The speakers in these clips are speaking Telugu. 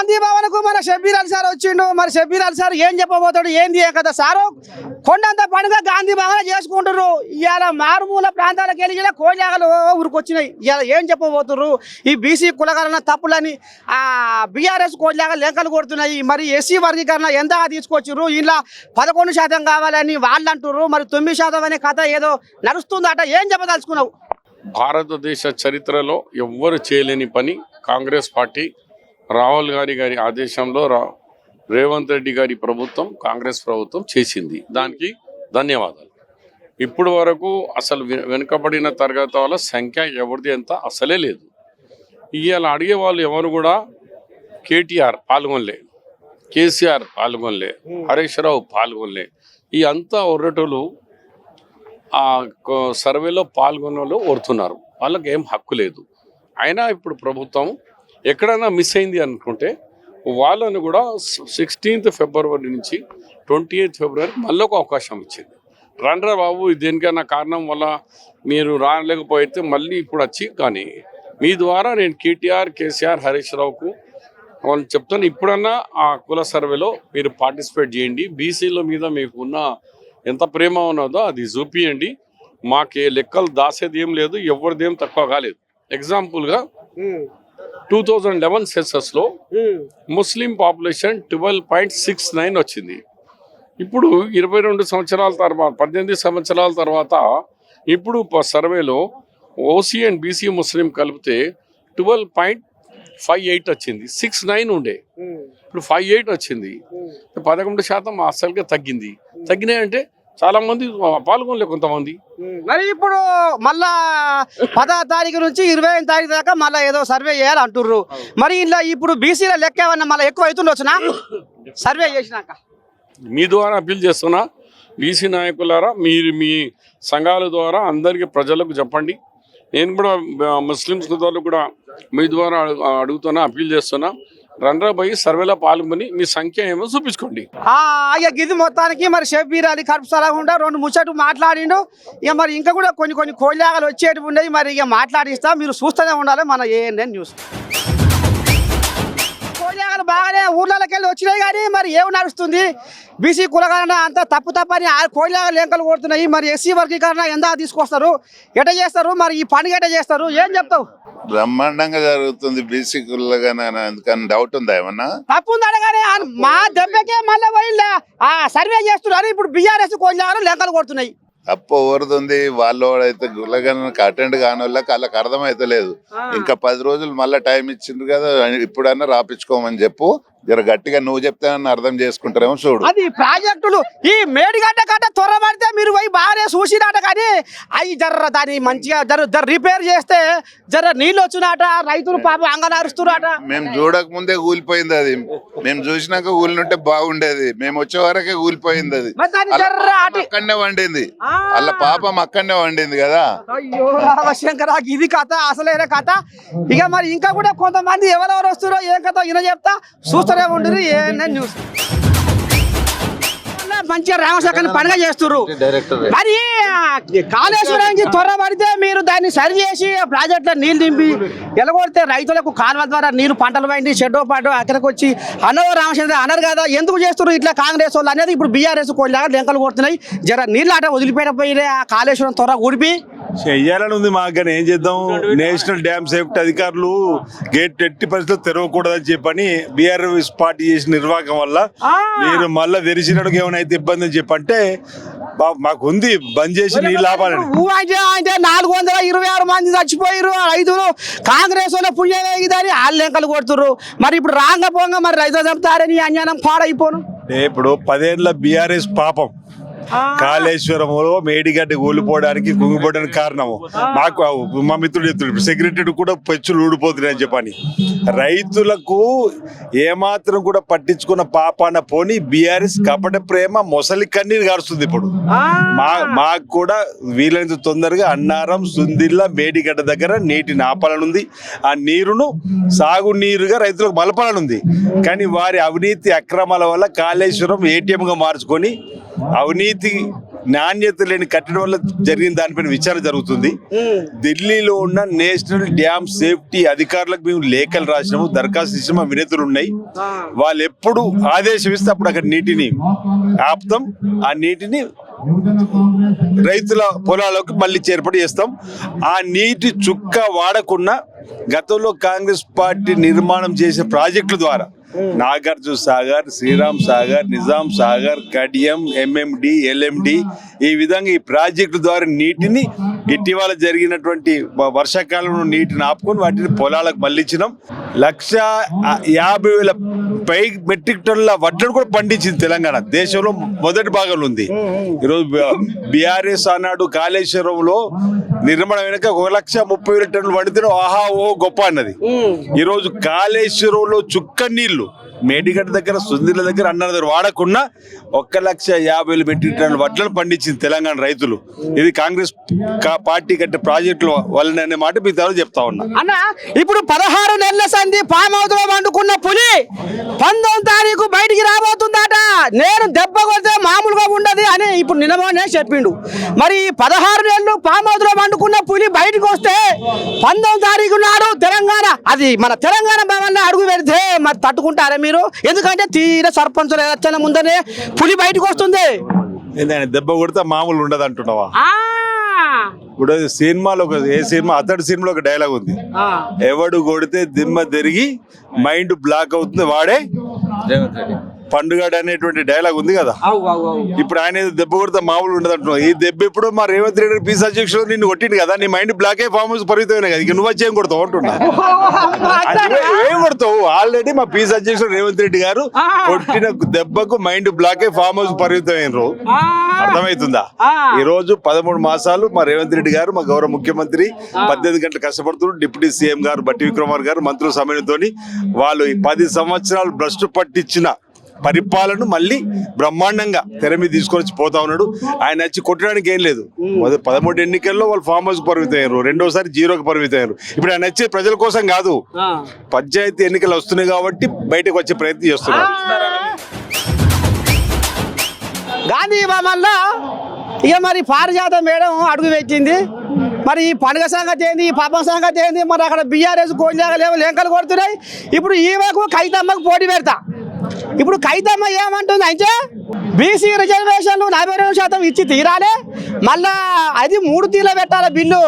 గాంధీ భవన్ కు మన షబ్బీర్ అలీ సార్ వచ్చిండు. మరి షబ్బీర్ అలీ సార్ ఏం చెప్పబోతాడు, ఏంది ఏం కదా సారు? కొండంత పండుగ గాంధీ భవన్ చేసుకుంటారు. ఇవాళ మారుమూల ప్రాంతాలకు వెళ్ళి కోజాగలు ఊరికొచ్చినాయి. ఇవాళ ఏం చెప్పబోతున్నారు? ఈ బీసీ కులగలన తప్పులని బీఆర్ఎస్ కోజాగ లెక్కలు కొడుతున్నాయి. మరి ఎస్సీ వర్గీకరణ ఎంత తీసుకొచ్చారు? ఇలా 11% కావాలని వాళ్ళు అంటున్నారు. మరి 9% అనే కథ ఏదో నడుస్తుందట. ఏం చెప్పదలుచుకున్నావు? భారతదేశ చరిత్రలో ఎవ్వరు చేయలేని పని కాంగ్రెస్ పార్టీ రాహుల్ గారి ఆదేశంలో రేవంత్ రెడ్డి గారి ప్రభుత్వం కాంగ్రెస్ ప్రభుత్వం చేసింది. దానికి ధన్యవాదాలు. ఇప్పుడు వరకు అసలు వెనుకబడిన తరగతి వాళ్ళ సంఖ్య ఎవరిది ఎంత అసలే లేదు. ఇవాళ అడిగే వాళ్ళు ఎవరు కూడా కేటీఆర్ పాల్గొనలే, కేసీఆర్ పాల్గొనలే, హరీష్ రావు పాల్గొనలే. ఈ అంతా ఒర్రటోలు ఆ సర్వేలో పాల్గొన్న వాళ్ళు ఓడుతున్నారు. వాళ్ళకి ఏం హక్కు లేదు. అయినా ఇప్పుడు ప్రభుత్వం ఎక్కడైనా మిస్ అయింది అనుకుంటే వాళ్ళను కూడా 16th ఫిబ్రవరి నుంచి 28th ఫిబ్రవరి మళ్ళీ ఒక అవకాశం ఇచ్చింది. రండ్రా బాబు, దేనికైనా కారణం వల్ల మీరు రాలేకపోతే మళ్ళీ ఇప్పుడు వచ్చి, కానీ మీ ద్వారా నేను కేటీఆర్, కేసీఆర్, హరీష్ రావుకు వాళ్ళు చెప్తాను, ఇప్పుడన్నా ఆ కుల సర్వేలో మీరు పార్టిసిపేట్ చేయండి. బీసీల మీద మీకు ఉన్న ఎంత ప్రేమ ఉన్నదో అది చూపియండి. మాకే లెక్కలు దాసేది ఏం లేదు, ఎవరిదేం తక్కువ కాలేదు. ఎగ్జాంపుల్గా 2011 సెన్సస్లో ముస్లిం పాపులేషన్ 12.69 వచ్చింది. ఇప్పుడు 22 సంవత్సరాల తర్వాత, 18 సంవత్సరాల తర్వాత ఇప్పుడు సర్వేలో ఓసీ అండ్ బీసీ ముస్లిం కలిపితే 12.58 వచ్చింది. 69 ఉండే, ఇప్పుడు 58 వచ్చింది. 11% అసలుగా తగ్గింది. తగ్గినాయంటే చాలా మంది పాల్గొనలే కొంతమంది. మరి ఇప్పుడు మళ్ళా 10వ తారీఖు నుంచి 25వ తారీఖు దాకా మళ్ళీ ఏదో సర్వే చేయాలి అంటుర్రు. మరి ఇలా ఇప్పుడు బీసీల లెక్క ఏమన్నా మళ్ళీ ఎక్కువ అవుతుండొచ్చునా సర్వే చేసినాక? మీ ద్వారా అప్పీల్ చేస్తున్నా, బీసీ నాయకులారా, మీరు మీ సంఘాల ద్వారా అందరికీ ప్రజలకు చెప్పండి. నేను కూడా ముస్లిమ్స్ ద్వారా కూడా మీ ద్వారా అడుగుతున్నా, అప్పీల్ చేస్తున్నా. రండ్రాబాయి సర్వేలో పాల్గొని మీ సంఖ్య ఏమో చూపించుకోండి. ఇది మొత్తానికి మరి షబ్బీర్ అలీ కడుపుసలకుండా 2 ముచ్చట్లు మాట్లాడిండు. ఇక మరి ఇంకా కూడా కొన్ని కోళ్ళాగలు వచ్చేటివి ఉండేవి. మరి ఇక మాట్లాడిస్తా, మీరు చూస్తూనే ఉండాలి మన ANN న్యూస్. కోళ్ళాగలు బాగానే ఊర్లలోకి వెళ్ళి వచ్చినాయి, కానీ మరి ఏమి నడుస్తుంది? బీసీ కులగలన అంతా తప్పని కోళ్ళాగలు లెక్కలు కొడుతున్నాయి. మరి ఎస్సీ వర్గీకరణ ఎంత తీసుకొస్తారు, ఎట చేస్తారు? మరి ఈ పండుగ ఎట చేస్తారు? ఏం చెప్తావు? బ్రహ్మాండంగా జరుగుతుంది బీసీ కులగానే, అందుకని డౌట్ ఉందా ఏమన్నా? తప్పు ఉంది అడగానే. మా దెబ్బకే మళ్ళీ పోయి సర్వే చేస్తున్నారు. ఇప్పుడు బీఆర్ఎస్ కోళ్ళాగలు లెక్కలు కొడుతున్నాయి. తప్పు ఎవరిది? వాళ్ళు అయితే గుల్లగానికి అటెండ్ కాని వాళ్ళకి వాళ్ళకి అర్థమైతలేదు. ఇంకా 10 రోజులు మళ్ళీ టైం ఇచ్చిండ్రు కదా, ఇప్పుడన్నా రాపించుకోమని చెప్పు. జర గట్టిగా నువ్వు చెప్తానని అర్థం చేసుకుంటారేమో చూడు. అది ప్రాజెక్టులు ఈ మేడిగడ్డ కట్ట త్వరపడితే మీరు పోయి బాగానే చూసినాట, కానీ అవి దాన్ని మంచిగా జర రిపేర్ చేస్తే జర నీళ్ళు వచ్చినాట, రైతులు పాపం అంగనారుస్తున్నారట. మేము చూడక ముందే కూలిపోయింది అది. మేము చూసినాక కూలినుంటే బాగుండేది. మేము వచ్చే వరకే కూలిపోయింది అది. అక్కడనే వండింది, వాళ్ళ పాపం అక్కడనే వండింది కదా. అయ్యో రామశంకర, ఇది కథ, అసలైన కథ. ఇక మరి ఇంకా కూడా కొంతమంది ఎవరెవరు వస్తారో ఏం కథ ఈయన చెప్తా, చూస్తూనే ఉండరు ANN న్యూస్. మంచిగా రామశంకర్ పండుగ చేస్తున్నారు. మరి కాళేశ్వరానికి త్వరపడితే మీరు దాన్ని సరి చేసి ప్రాజెక్టులో నీళ్లు దింపి ఎలగొడితే రైతులకు కాలువ ద్వారా నీరు పంటలు పండి చెడ్డో పాటు అక్కడికి వచ్చి అన్నవో రామచంద్ర అన్నారు కదా. ఎందుకు చేస్తున్నారు ఇట్లా కాంగ్రెస్ వాళ్ళు అనేది ఇప్పుడు బీఆర్ఎస్ కోళ్ళగా లెక్కలు కొడుతున్నాయి. జర నీళ్ళు ఆట వదిలిపెట్టపోయితే ఆ కాళేశ్వరం త్వర ఊడిపి చెయ్యాలని ఉంది మాకు, కానీ ఏం చేద్దాం? నేషనల్ డ్యామ్ సేఫ్టీ అధికారులు గేట్ ఎట్టి పరిస్థితుల్లో తెరవకూడదని చెప్పని బీఆర్ఎస్ పార్టీ చేసిన నిర్వాహకం వల్ల మీరు మళ్ళీ తెరిచినట్టుగా ఏమైనా అయితే ఇబ్బంది అని చెప్పంటే మాకు ఉంది, బంద్ చేసి నీళ్ళు ఆపాలని. 426 మంది చచ్చిపోయారు రైతులు. కాంగ్రెస్ వాళ్ళ పుణ్యదని వాళ్ళు లెక్కలు కొడుతున్నారు. మరి ఇప్పుడు రాంగ పోంగ మరి రైతులు చెప్తారని అన్యానం పాడైపోను. ఇప్పుడు 10 ఏళ్ళ బీఆర్ఎస్ పాపం కాళేశ్వరంలో మేడిగడ్డ కూలిపోవడానికి కుంగిపోవడానికి కారణము మాకు మా మిత్రుడు సెక్రటరీ కూడా పెచ్చులు ఊడిపోతున్నాయని చెప్పని రైతులకు ఏమాత్రం కూడా పట్టించుకున్న పాపాన పోని బీఆర్ఎస్ కపట ప్రేమ మొసలి కన్నీరు గారుస్తుంది. ఇప్పుడు మాకు కూడా వీలైనంత తొందరగా అన్నారం, సుందిల్ల, మేడిగడ్డ దగ్గర నీటి నాపాలనుంది. ఆ నీరును సాగునీరుగా రైతులకు మలపాలనుంది. కానీ వారి అవినీతి అక్రమాల వల్ల కాళేశ్వరం ATM గా మార్చుకొని అవినీతి నాణ్యత లేని కట్టడం వల్ల జరిగిన దానిపైన విచారణ జరుగుతుంది. ఢిల్లీలో ఉన్న నేషనల్ డ్యామ్ సేఫ్టీ అధికారులకు మేము లేఖలు రాసినాము, దరఖాస్తు ఇచ్చిన మా వినతులు ఉన్నాయి. వాళ్ళు ఎప్పుడు ఆదేశం ఇస్తే అప్పుడు అక్కడ నీటిని ఆపుతాం, ఆ నీటిని రైతుల పొలాలకు మళ్ళీ చేర్పాటు చేస్తాం. ఆ నీటి చుక్క వాడకుండా గతంలో కాంగ్రెస్ పార్టీ నిర్మాణం చేసే ప్రాజెక్టుల ద్వారా నాగార్జున సాగర్, శ్రీరామ్ సాగర్, నిజాం సాగర్, కడియం, ఎంఎండి, ఎల్ఎండి ఈ విధంగా ఈ ప్రాజెక్టు ద్వారా నీటిని ఇటీవల జరిగినటువంటి వర్షాకాలంలో నీటిని ఆపుకొని వాటిని పొలాలకు మళ్ళించినాం. 150,000 పై మెట్రిక్ టన్నుల వడ్లను కూడా పండించింది తెలంగాణ. దేశంలో మొదటి భాగంలో ఉంది. ఈరోజు బీఆర్ఎస్ అన్నాడు కాళేశ్వరంలో నిర్మాణం వెనక 130,000 టన్నులు వండితే ఆహా ఓ గొప్ప అన్నది. ఈరోజు కాళేశ్వరంలో చుక్క నీళ్లు మేడిగడ్డ దగ్గర, సుందిల దగ్గర, అన్న దగ్గర వాడకుండా 150,000 మెట్రిక్ టన్నుల వడ్లను పండించింది తెలంగాణ రైతులు. ఇది కాంగ్రెస్ పార్టీ కట్టే ప్రాజెక్టుల వలన అనే మాట మీ తర్వాత చెప్తా ఉన్నా. అన్న ఇప్పుడు 16 నెలల సంధి ఫామ్ హౌస్ లో వండుకున్న పులి 19వ తారీఖు బయటికి రాబోతుందట. నేను దెబ్బ కొడితే మామూలుగా ఉండదు అని ఇప్పుడు నిన్ననే చెప్పిండు. మరి 16 నెలలు ఫామ్ హౌస్ లో వండుకున్న పులి బయటకు వస్తే 19వ తారీఖు నాడు తెలంగాణ, అది మన తెలంగాణ భవన్ అడుగు పెడితే మరి తట్టుకుంటారా మీరు? ఎందుకంటే తీర సర్పంచుల ఎలక్షన్ ముందనే పులి బయటకు వస్తుంది. దెబ్బ కొడితే మామూలు ఉండదు అంటున్నావా? ఇప్పుడు సినిమాలో అతడి సినిమాలో ఒక డైలాగ్ ఉంది, ఎవడు కొడితే దిమ్మ తిరిగి మైండ్ బ్లాక్ అవుతుంది వాడే పండుగ అనేటువంటి డైలాగ్ ఉంది కదా. ఇప్పుడు ఆయన దెబ్బ కొడితే మామూలు ఉండదు అంటున్నావు. ఈ దెబ్బ ఎప్పుడు మా రేవంత్ రెడ్డి పీస్ అధ్యక్షుడు నిన్ను కొట్టింది కదా, నీ మైండ్ బ్లాక్ అయ్యి ఫామ్ హౌస్ పరిమితమైన కదా, ఇక నువ్వు వచ్చి ఏం కొడతావు అంటున్నా. ఏం కొడతావు? ఆల్రెడీ మా పీస్ అధ్యక్షుడు రేవంత్ రెడ్డి గారు కొట్టిన దెబ్బకు మైండ్ బ్లాక్ అయ్యి ఫామ్ హౌస్ పరిమితమైనరు. అర్థమవుతుందా? ఈ రోజు 13 మాసాలు మా రేవంత్ రెడ్డి గారు, మా గౌరవ ముఖ్యమంత్రి 18 గంటలు కష్టపడుతున్నారు. డిప్యూటీ సీఎం గారు బట్టి విక్రమార్ గారు మంత్రుల సమయంతో వాళ్ళు 10 సంవత్సరాలు భ్రష్టు పట్టించిన పరిపాలన మళ్ళీ బ్రహ్మాండంగా తెర మీద తీసుకొని వచ్చి పోతా ఉన్నాడు. ఆయన వచ్చి కొట్టడానికి ఏం లేదు. 13 ఎన్నికల్లో వాళ్ళు ఫామ్ హౌస్ పరిమితయ్యారు, రెండోసారి 0కి పరిమితయ్యారు. ఇప్పుడు ఆయన వచ్చే ప్రజల కోసం కాదు, పంచాయతీ ఎన్నికలు వస్తున్నాయి కాబట్టి బయటకు వచ్చే ప్రయత్నం చేస్తున్నారు. గాంధీ భవన్లో ఇక మరి పారిజాత మేడం అడుగు పెట్టింది. మరి ఈ పండుగ సంగతి ఏంది, ఈ పాపం సంగతి ఏంది? మరి అక్కడ బీఆర్ఎస్ గోంజాగలేమో లేఖలు కొడుతున్నాయి. ఇప్పుడు ఈమెకు కైతమ్మకు పోటీ పెడతా. ఇప్పుడు కైతమ్మ ఏమంటుంది అంటే బీసీ రిజర్వేషన్లు 42% ఇచ్చి తీరాలి, మళ్ళా అది 3 తీర్ల పెట్టాలి బిల్లు.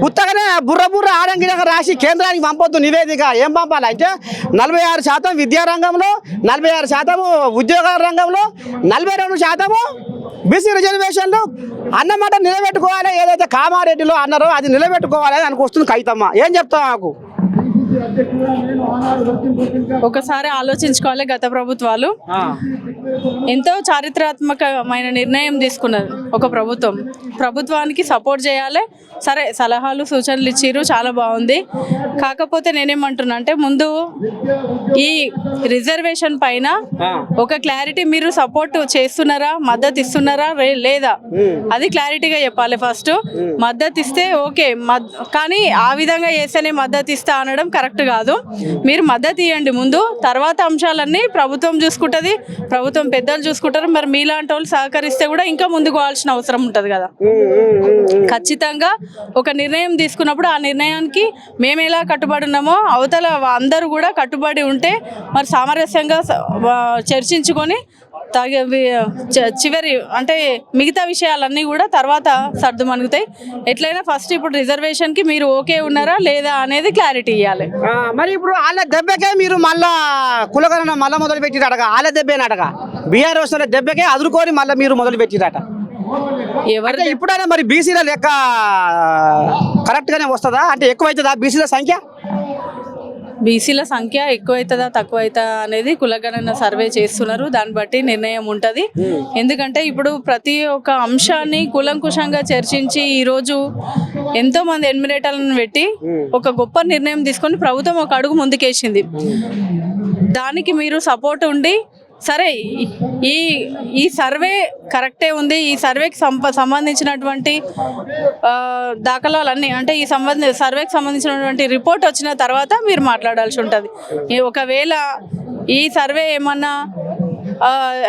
ఉత్తగానే బుర్ర ఆడంగిడంగా రాసి కేంద్రానికి పంపొద్దు నివేదిక. ఏం పంపాలంటే 46% విద్యారంగంలో, 46% ఉద్యోగ రంగంలో, 42% బీసీ రిజర్వేషన్లు అన్నమాట నిలబెట్టుకోవాలి. ఏదైతే కామారెడ్డిలో అన్నారో అది నిలబెట్టుకోవాలి అని వస్తుంది కైతమ్మ. ఏం చెప్తావు నాకు? ఒకసారి ఆలోచించుకోవాలి. గత ప్రభుత్వాలు ఎంతో చారిత్రాత్మకమైన నిర్ణయం తీసుకున్నది ఒక ప్రభుత్వానికి సపోర్ట్ చేయాలి. సరే, సలహాలు సూచనలు ఇచ్చిర్రు, చాలా బాగుంది. కాకపోతే నేనేమంటున్నా అంటే ముందు ఈ రిజర్వేషన్ పైన ఒక క్లారిటీ, మీరు సపోర్ట్ చేస్తున్నారా, మద్దతు ఇస్తున్నారా లేదా, అది క్లారిటీగా చెప్పాలి. ఫస్ట్ మద్దతు ఇస్తే ఓకే, కానీ ఆ విధంగా చేస్తేనే మద్దతు ఇస్తా అనడం కరెక్ట్ కాదు. మీరు మద్దతు ఇవ్వండి ముందు, తర్వాత అంశాలన్నీ ప్రభుత్వం చూసుకుంటుంది, ప్రభుత్వం పెద్దలు చూసుకుంటారు. మరి మీలాంటి వాళ్ళు సహకరిస్తే కూడా ఇంకా ముందుకు పోవాల్సిన అవసరం ఉంటుంది కదా. ఖచ్చితంగా ఒక నిర్ణయం తీసుకున్నప్పుడు ఆ నిర్ణయానికి మేము ఎలా కట్టుబడి ఉన్నామో అవతల అందరూ కూడా కట్టుబడి ఉంటే మరి సామరస్యంగా చర్చించుకొని చివరి అంటే మిగతా విషయాలన్నీ కూడా తర్వాత సర్దుమణుగుతాయి. ఎట్లయినా ఫస్ట్ ఇప్పుడు రిజర్వేషన్కి మీరు ఓకే ఉన్నారా లేదా అనేది క్లారిటీ ఇవ్వాలి. మరి ఇప్పుడు వాళ్ళ దెబ్బకే మీరు మళ్ళా కులగణన మళ్ళీ మొదలు పెట్టిరటగా, వాళ్ళ దెబ్బేనటగా, బీఆర్ఎస్ దెబ్బకే అదురుకొని మళ్ళీ మీరు మొదలు పెట్టిరట. ఎవరు ఇప్పుడైనా మరి బీసీల లెక్క కరెక్ట్గానే వస్తుందా? అంటే ఎక్కువైతుందా బీసీల సంఖ్య? బీసీల సంఖ్య ఎక్కువైతుందా తక్కువైతుందా అనేది కులగణన సర్వే చేస్తున్నారు, దాన్ని బట్టి నిర్ణయం ఉంటుంది. ఎందుకంటే ఇప్పుడు ప్రతి ఒక్క అంశాన్ని కూలంకుషంగా చర్చించి ఈరోజు ఎంతోమంది ఎన్మిరేటర్లను పెట్టి ఒక గొప్ప నిర్ణయం తీసుకొని ప్రభుత్వం ఒక అడుగు ముందుకేసింది. దానికి మీరు సపోర్ట్ ఉండి సరే ఈ సర్వే కరెక్టే ఉంది, ఈ సర్వేకి సంబంధించినటువంటి దాఖలాలన్నీ అంటే ఈ సర్వేకి సంబంధించినటువంటి రిపోర్ట్ వచ్చిన తర్వాత మీరు మాట్లాడాల్సి ఉంటుంది. ఒకవేళ ఈ సర్వే ఏమన్నా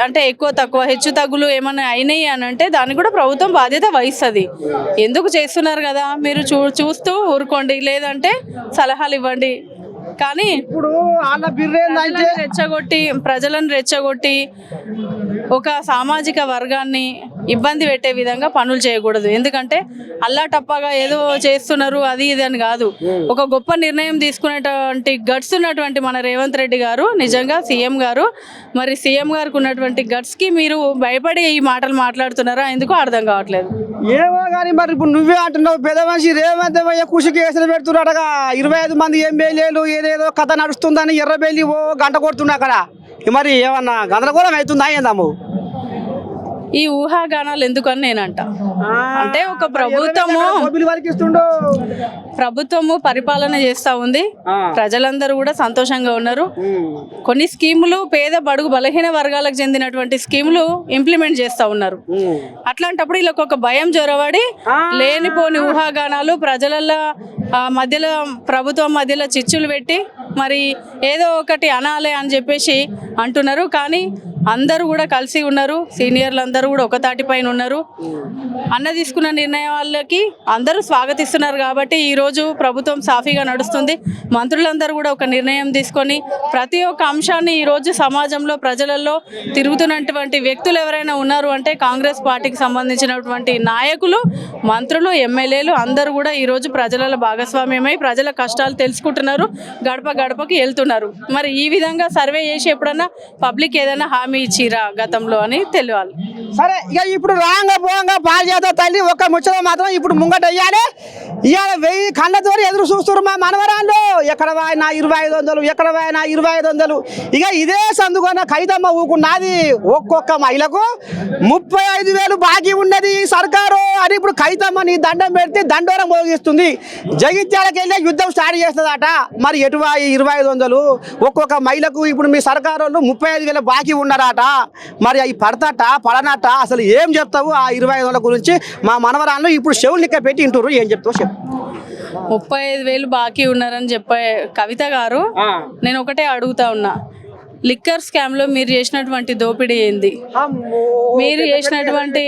అంటే ఎక్కువ తక్కువ హెచ్చు తగ్గులు ఏమైనా అయినాయి అని అంటే దానికి కూడా ప్రభుత్వం బాధ్యత వహిస్తుంది. ఎందుకు చేస్తున్నారు కదా మీరు చూస్తూ ఊరుకోండి, లేదంటే సలహాలు ఇవ్వండి. కానీ ఇప్పుడు వాళ్ళ బిర్రేందంటే ప్రజలను రెచ్చగొట్టి ఒక సామాజిక వర్గాన్ని ఇబ్బంది పెట్టే విధంగా పనులు చేయకూడదు. ఎందుకంటే అల్లా టప్పగా ఏదో చేస్తున్నారు అది ఇది అని కాదు. ఒక గొప్ప నిర్ణయం తీసుకునేటువంటి గట్స్ ఉన్నటువంటి మన రేవంత్ రెడ్డి గారు నిజంగా సీఎం గారు, మరి సీఎం గారికి ఉన్నటువంటి గట్స్కి మీరు భయపడి ఈ మాటలు మాట్లాడుతున్నారా ఎందుకో అర్థం కావట్లేదు. ఏమో కానీ మరి ఇప్పుడు నువ్వే అంటున్నావు పెద్ద మనిషి రేవంత్ కృషి కేసులు పెడుతున్నాడగా. 25 మంది ఎమ్మెల్యేలు ఏదేదో కథ నడుస్తుందని ఎర్రబెల్లి ఓ గంట కొడుతున్నా అక్కడ. మరి ఏమన్నా గందరగోళం అవుతుందా ఏందాము? ఈ ఊహాగానాలు ఎందుకని నేనంట. అంటే ఒక ప్రభుత్వము పరిపాలన చేస్తూ ఉంది, ప్రజలందరూ కూడా సంతోషంగా ఉన్నారు. కొన్ని స్కీములు పేద బడుగు బలహీన వర్గాలకు చెందినటువంటి స్కీములు ఇంప్లిమెంట్ చేస్తూ ఉన్నారు. అట్లాంటప్పుడు వీళ్ళకి ఒక భయం జొరబడి లేనిపోని ఊహాగానాలు ప్రజల మధ్యలో ప్రభుత్వం మధ్యలో చిచ్చులు పెట్టి మరి ఏదో ఒకటి అనాలే అని చెప్పేసి అంటున్నారు. కానీ అందరూ కూడా కలిసి ఉన్నారు, సీనియర్లు అందరూ కూడా ఒక తాటిపైన ఉన్నారు. అన్న తీసుకున్న నిర్ణయాలకి అందరూ స్వాగతిస్తున్నారు. కాబట్టి ఈరోజు ప్రభుత్వం సాఫీగా నడుస్తుంది. మంత్రులందరూ కూడా ఒక నిర్ణయం తీసుకొని ప్రతి ఒక్క అంశాన్ని ఈరోజు సమాజంలో ప్రజలలో తిరుగుతున్నటువంటి వ్యక్తులు ఎవరైనా ఉన్నారు అంటే కాంగ్రెస్ పార్టీకి సంబంధించినటువంటి నాయకులు, మంత్రులు, ఎమ్మెల్యేలు అందరూ కూడా ఈరోజు ప్రజల భాగస్వామ్యమై ప్రజల కష్టాలు తెలుసుకుంటున్నారు, గడప గడపకి వెళ్తున్నారు. మరి ఈ విధంగా సర్వే చేసి ఎప్పుడన్నా పబ్లిక్ ఏదైనా హామీ ఇచ్చిరా గతంలో అని తెలియాలి. సరే ఇక ఇప్పుడు రాంగ పోంగా పారిజాత తల్లి ఒక ముచ్చట మాత్రం ఇప్పుడు ముంగట అయ్యాలి. ఇవాళ 1000 కళ్ళతో ఎదురు చూస్తున్నారు మా మనవరాళ్ళు. ఎక్కడ వాయినా 2500, ఎక్కడ వాయినా 2500. ఇక ఇదే సందుకున్న కైతమ్మ ఊకున్నది. ఒక్కొక్క మహిళకు 35,000 బాకీ ఉన్నది సర్కారు అని ఇప్పుడు కైతమ్మ నీ దండం పెడితే దండోరం మోగిస్తుంది. జగిత్యాలకు వెళ్ళి యుద్ధం స్టార్ట్ చేస్తుందట. మరి ఎటు 2500 ఒక్కొక్క మహిళకు ఇప్పుడు మీ సర్కారు 35,000 బాకీ ఉన్నారట. మరి అవి పడతాట పడనట అసలు ఏం చెప్తావు ఆ 25,000 గురించి? మా మనవరాళ్ళు ఇప్పుడు చెవులు లెక్క పెట్టి ఇంటారు, ఏం చెప్తావు చెప్పు. 35,000 బాకీ ఉన్నారని చెప్పే కవిత గారు, నేను ఒకటే అడుగుతా ఉన్నా, లిక్కర్ స్కామ్ లో మీరు చేసినటువంటి దోపిడీ ఏంది? మీరు చేసినటువంటి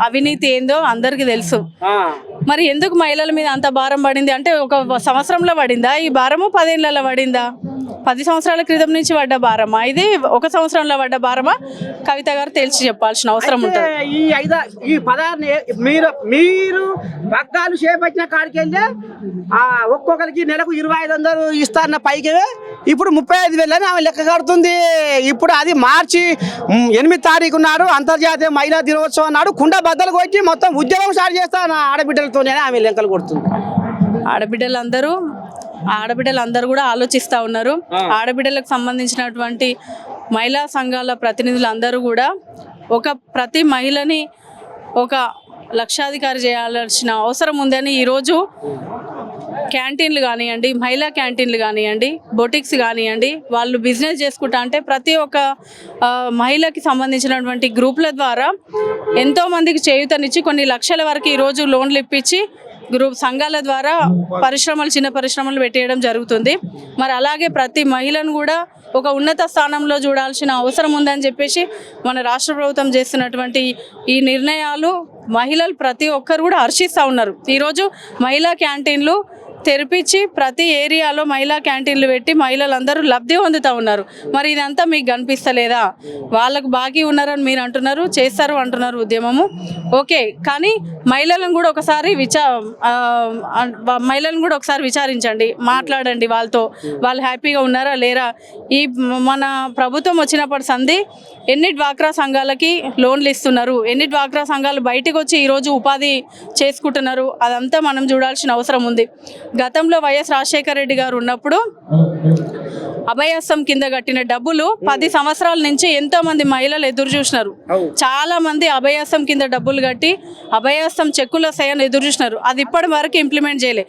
అవినీతి ఏందో అందరికి తెలుసు. మరి ఎందుకు మహిళల మీద అంత భారం పడింది అంటే ఒక సంవత్సరంలో పడిందా ఈ భారము? 10 ఏళ్లలో పడిందా? 10 సంవత్సరాల క్రితం నుంచి పడ్డ భారమా? ఇది ఒక సంవత్సరంలో పడ్డ భారమా? కవిత గారు తెలిసి చెప్పాల్సిన అవసరం ఉంటుంది. ఈ పదాన్ని మీరు పగ్గాలు చేపట్టిన కాడికి వెళ్ళి ఒక్కొక్కరికి నెలకు 2500 ఇస్తారన్న పైకి ఇప్పుడు 35,000 ఆమె లెక్క కడుతుంది. ఇప్పుడు అది మార్చి 8 తారీఖు నాడు అంతర్జాతీయ మహిళా దినోత్సవం నాడు కుండ బద్దలు కొట్టి మొత్తం ఉద్యమం స్టార్ట్ చేస్తాను ఆడబిడ్డలతోనే ఆమె లెక్కలు కొడుతుంది. ఆడబిడ్డలందరూ కూడా ఆలోచిస్తూ ఉన్నారు. ఆడబిడ్డలకు సంబంధించినటువంటి మహిళా సంఘాల ప్రతినిధులు అందరూ కూడా ప్రతి మహిళని ఒక లక్షాధికారి చేయాల్సిన అవసరం ఉందని ఈరోజు క్యాంటీన్లు కానివ్వండి, మహిళా క్యాంటీన్లు కానివ్వండి, బొటిక్స్ కానివ్వండి, వాళ్ళు బిజినెస్ చేసుకుంటా అంటే ప్రతి ఒక్క మహిళకి సంబంధించినటువంటి గ్రూపుల ద్వారా ఎంతోమందికి చేయూతనిచ్చి కొన్ని లక్షల వరకు ఈరోజు లోన్లు ఇప్పించి సంఘాల ద్వారా చిన్న పరిశ్రమలు పెట్టేయడం జరుగుతుంది. మరి అలాగే ప్రతి మహిళను కూడా ఒక ఉన్నత స్థానంలో చూడాల్సిన అవసరం ఉందని చెప్పేసి మన రాష్ట్ర ప్రభుత్వం చేస్తున్నటువంటి ఈ నిర్ణయాలు మహిళలు ప్రతి ఒక్కరు కూడా హర్షిస్తూ ఉన్నారు. ఈరోజు మహిళా క్యాంటీన్లు తెరిపించి ప్రతి ఏరియాలో మహిళా క్యాంటీన్లు పెట్టి మహిళలందరూ లబ్ధి పొందుతూ ఉన్నారు. మరి ఇదంతా మీకు కనిపిస్తలేదా? వాళ్ళకు బాకీ ఉన్నారని మీరు అంటున్నారు, చేస్తారు అంటున్నారు ఉద్యమము, ఓకే. కానీ మహిళలను కూడా ఒకసారి విచారించండి, మాట్లాడండి వాళ్ళతో. వాళ్ళు హ్యాపీగా ఉన్నారా లేరా? ఈ మన ప్రభుత్వం వచ్చినప్పటి సంది ఎన్ని డ్వాక్రా సంఘాలకి లోన్లు ఇస్తున్నారు, ఎన్ని డ్వాక్రా సంఘాలు బయటకు వచ్చి ఈరోజు ఉపాధి చేసుకుంటున్నారు, అదంతా మనం చూడాల్సిన అవసరం ఉంది. గతంలో వైఎస్ రాజశేఖర రెడ్డి గారు ఉన్నప్పుడు అభయహస్తం కింద కట్టిన డబ్బులు 10 సంవత్సరాల నుంచి ఎంతో మంది మహిళలు ఎదురు చూసినారు. చాలా మంది అభయహస్తం కింద డబ్బులు కట్టి అభయహస్తం చెక్కుల సేయని ఎదురు చూసినారు. అది ఇప్పటి వరకు ఇంప్లిమెంట్ చేయలే.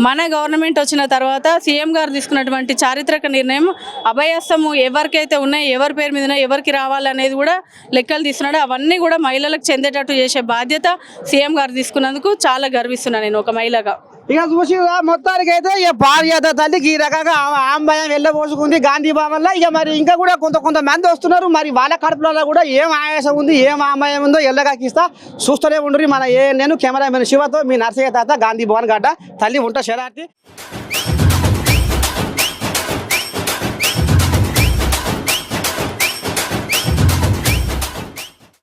మన గవర్నమెంట్ వచ్చిన తర్వాత సీఎం గారు తీసుకున్నటువంటి చారిత్రక నిర్ణయం అభయహస్తము ఎవరికైతే ఉన్నాయో, ఎవరి పేరు మీద ఎవరికి రావాలనేది కూడా లెక్కలు తీస్తున్నాడు. అవన్నీ కూడా మహిళలకు చెందేటట్టు చేసే బాధ్యత సీఎం గారు తీసుకున్నందుకు చాలా గర్విస్తున్నాను నేను ఒక మహిళగా. ఇక చూసి మొత్తానికి అయితే ఇక భార్య తల్లికి ఈ రకంగా ఆంబయం వెళ్ళబోసుకుంది గాంధీ భవన్లో. ఇక మరి ఇంకా కూడా కొంతమంది వస్తున్నారు. మరి వాళ్ళ కడుపులలో కూడా ఏం ఆయాసం ఉంది, ఏం ఆంబయం ఉందో ఎల్లగాకిస్తా. చూస్తూనే ఉండరు. మన నేను కెమెరామెన్ శివతో మీ నర్సయ్య తాత, గాంధీ భవన్ గడ్డ, తల్లి ఉంట శరార్థి.